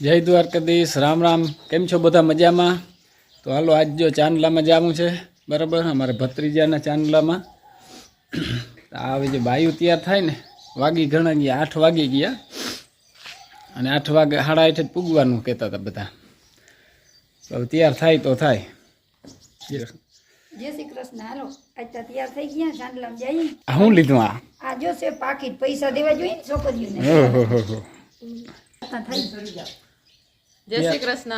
જય દ્વારકાધીશ, રામ રામ. કેમ છો બધા? મજામાં? તો હાલો આજ જો ચાંદલામાં જવાનું છે, બરાબર, અમારે ભત્રીજાના ચાંદલામાં. હવે જે બાયું તૈયાર થાય ને, વાગી ઘણા ગયા, 8 વાગી ગયા, અને 8 વાગે 8:30 જ પૂગવાનું કહેતા હતા બધા. તો તૈયાર થાય તો થાય. જય શ્રી કૃષ્ણ. હાલો આજ તો તૈયાર થઈ ગયા, ચાંદલામાં જઈએ. શું લીધું? આ જો છે પાકીટ, પૈસા દેવા જોઈએ ને છોકરીઓને. જય શ્રી કૃષ્ણ.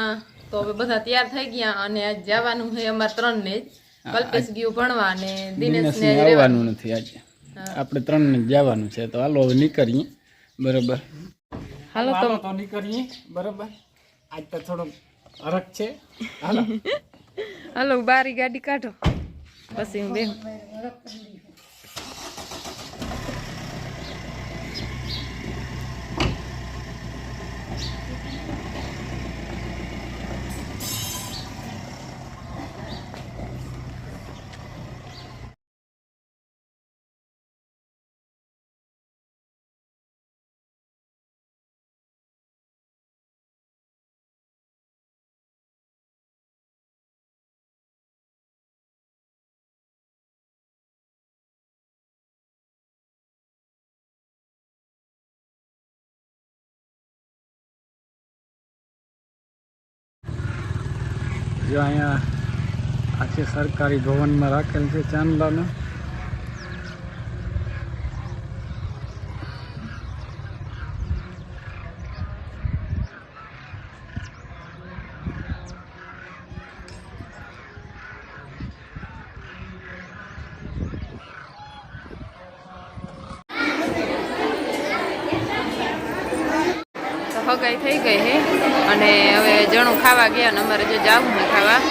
તો હવે બધા તૈયાર થઈ ગયા અને આજ જવાનું છે અમારે 3 ને જ. કલ્પેશ ગયું ભણવા અને દિનેશ ને આવવાનું નથી આજે, આપણે 3 ને જવાનું છે. તો હાલો હવે નીકળીએ, બરાબર. હાલો તો નીકળીએ, બરાબર. આજ તો થોડોક હરખ છે. હાલો હાલો બારી ગાડી કાઢો પછી હું બેહું. જો અહીંયા આખી સરકારી ભવનમાં રાખેલ છે ચાંદલાનું. હગાઈ થઈ ગઈ હે અને હવે જણું ખાવા ગયા ને અમારે જો જાવું ને ખાવા.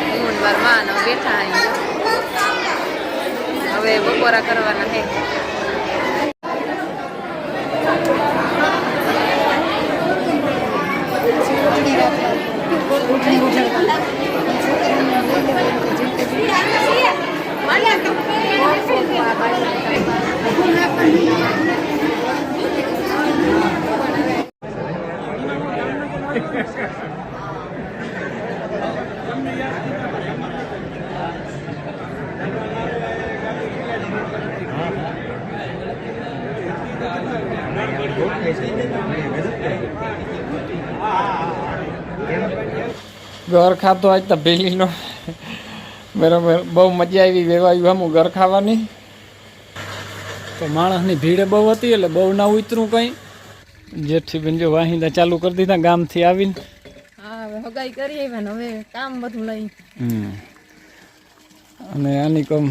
હું મારા માં ને બેઠા અહીં હવે બપોરા કરવાના હે. ઘર ખાતો આજ તો પેલીનો, બરાબર. બહુ મજા આવી વેવાયું આમ ઘર ખાવાની. તો માણસની ભીડ બહુ હતી એટલે બહુ ના ઉતરું કંઈ. જેઠી બેન જો વાહિંદા ચાલુ કરી દીધા ગામથી આવીને. હા હવે હગાઈ કરી આવ્યા ને હવે કામ બધું લઈ. અને આની કમ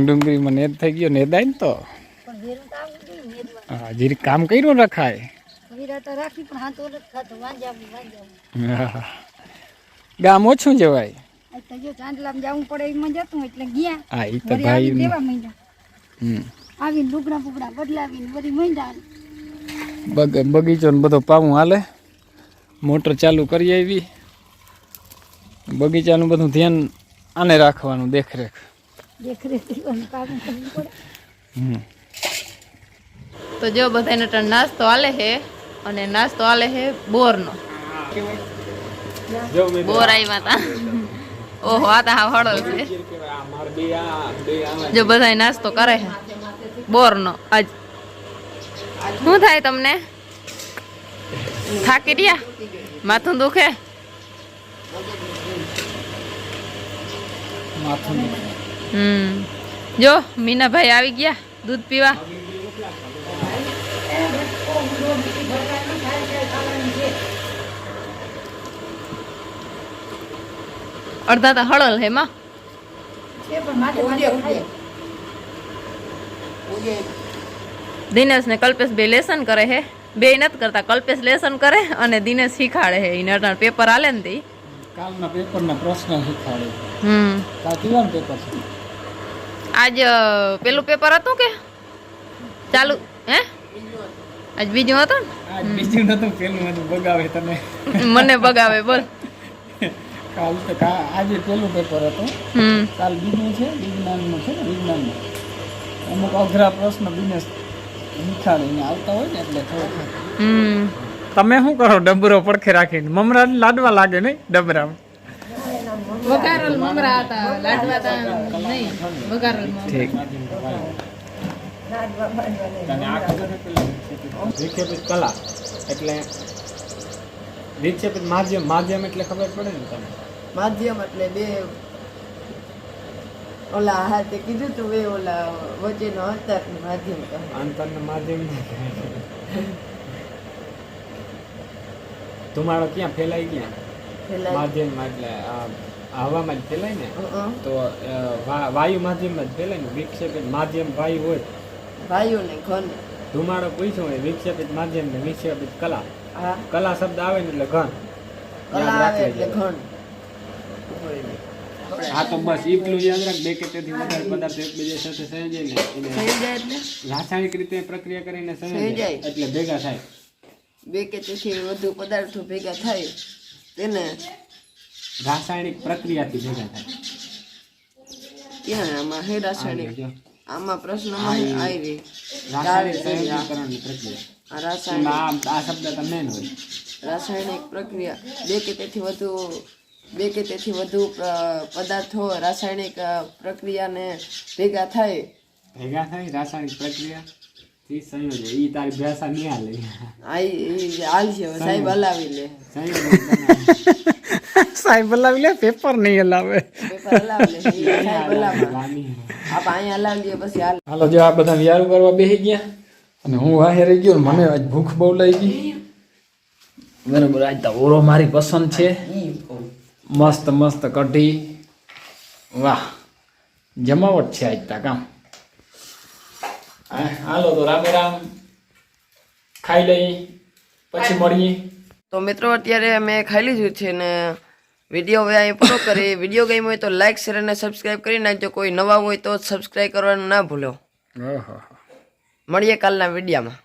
ડુંગળીમાં નેદ થઈ ગયો, નેદાય ને તો હા જીરી કામ કર્યું રખાય. ગામ ઓછું જવાય. જવું પડે એમાં જતું એટલે ગયા. હા એ તો ભાઈ દેવા માંડ્યા, આવીને લુગડા ફુગડા બદલાવીને બધી માંડ્યા. બગીચો ને બધો પાવું હાલે. મોટર ચાલુ કરી આવી. બગીચાનું બધું ધ્યાન આને રાખવાનું, દેખરેખ. તો જો બધાને નાસ્તો હાલે છે અને નાસ્તો હાલે છે બોરનો. બોર આવ્યા તા. ઓહો આ તા હળલ છે. જો બધા નાસ્તો કરે છે બોરનો. આજ શું થાય તમને? થાકી રહ્યા? માથું દુખે? જો મીનાભાઈ આવી ગયા દૂધ પીવા. અડધા તો હળલ હે માં. દિનેશ ને કલ્પેશ બે લેસન કરે હે. બે નથી કરતા, કલ્પેશ લેસન કરે અને દિનેશ શીખાડે હે. એને પેપર હાલે ને તી કાલના પેપરના પ્રશ્ન શીખવાડે. કાલ કેવાનું પેપર છે? આજ પેલું પેપર હતું કે ચાલુ હે? આજ બીજું હતું ને? આજ બીજું નતું, પેલું હતું. બગાવે તને. મને બગાવે બોલ. કાલ તો આજે પેલું પેપર હતું, કાલ બીજું છે વિજ્ઞાનનું છે ને, વિજ્ઞાનનું. અમુક અઘરા પ્રશ્ન બિનેશ નિખાળીને આવતા હોય ને એટલે થોડુંક તમે શું કરો ડબરો પડખે રાખીને મમરા લાડવા લાગે નહીં ડબરા વઘારેલ મમરા હતા, લાડવા તા નહીં, વઘારેલ મમરા. ઠીક વિક્ષેપિત કલા એટલે વિક્ષેપિત માધ્યમ માધ્યમ એટલે ખબર પડે ને તમે માધ્યમ એટલે બે ઓલા હા તે કીધું તું એ ઓલા વચ્ચેનો અંતરનું માધ્યમ કહે. અંતરનું માધ્યમ ના કહેવાય. ધુમાડો ક્યાં ફેલાય ક્યાં પેલા માધ્યમમાં એટલે હવામાં જ ફેલાય ને તો વાયુ માધ્યમમાં જ ફેલાય ને વિક્ષેપિત માધ્યમ વાયુ હોય ભાઈઓ ને ઘન ધુમાડો પૂછ્યો હોય વિક્ષેપિત માધ્યમ ને વિક્ષેપિત કલા હા કલા શબ્દ આવે ને એટલે ઘન કલા આવે એટલે ઘન હા તો બસ એટલું યાદ રાખ બે કે તેથી વધારે પદાર્થો એકબીજા સાથે સહેજાય ને એને થઈ જાય એટલે રાસાયણિક રીતે પ્રક્રિયા કરીને સહેજાય. સહેજાય એટલે ભેગા થાય બે કે તેથી વધુ પદાર્થો ભેગા થાય તેને રાસાયણિક પ્રક્રિયાથી ભેગા થાય ક્યાં આમાં હે રાસાયણિક જો. આમાં પ્રશ્નમાં આવી રાસાયણિક સંયોજકરણની પ્રક્રિયા આ રાસાયણિક એમાં આ શબ્દ તો મેન હોય રાસાયણિક પ્રક્રિયા બે કે તેથી વધુ પદાર્થો રાસાયણિક પ્રક્રિયાને ભેગા થાય ભેગા થાય રાસાયણિક પ્રક્રિયા થી સંયોજન ઈ તારી ભાષા નહીં હાલે આ હાલ છે હવે સાહેબ હલાવી લે સંયોજન બનાવે. સાહેબ બોલાવી લે પેપર નહીં હલાવે પેપર હલાવી લે ઈ સાહેબ હલાવે લાંબી. આપ અહીંયા હલાવી દઈએ પછી હાલ હાલો જો આ બધા વ્યારું કરવા બેસી ગયા અને હું વાહે રહી ગયો ને મને આજ ભૂખ બહુ લાગી ગઈ બરાબર આજ તો ઓરો મારી પસંદ છે મસ્ત મસ્ત કઢી વાહ જમાવટ છે આજ તા કામ હાલો તો રામે રામ ખાઈ લઈ પછી મળીએ તો મિત્રો અત્યારે અમે ખાઈ લીધું છે ને વિડીયો હવે અહીં પૂરો કરી વિડીયો ગમ્યો હોય તો લાઈક શેર અને સબસ્ક્રાઈબ કરી નાખજો કોઈ નવા હોય તો સબસ્ક્રાઈબ કરવાનું ના ભૂલો ઓહો મળીએ કાલના વિડીયોમાં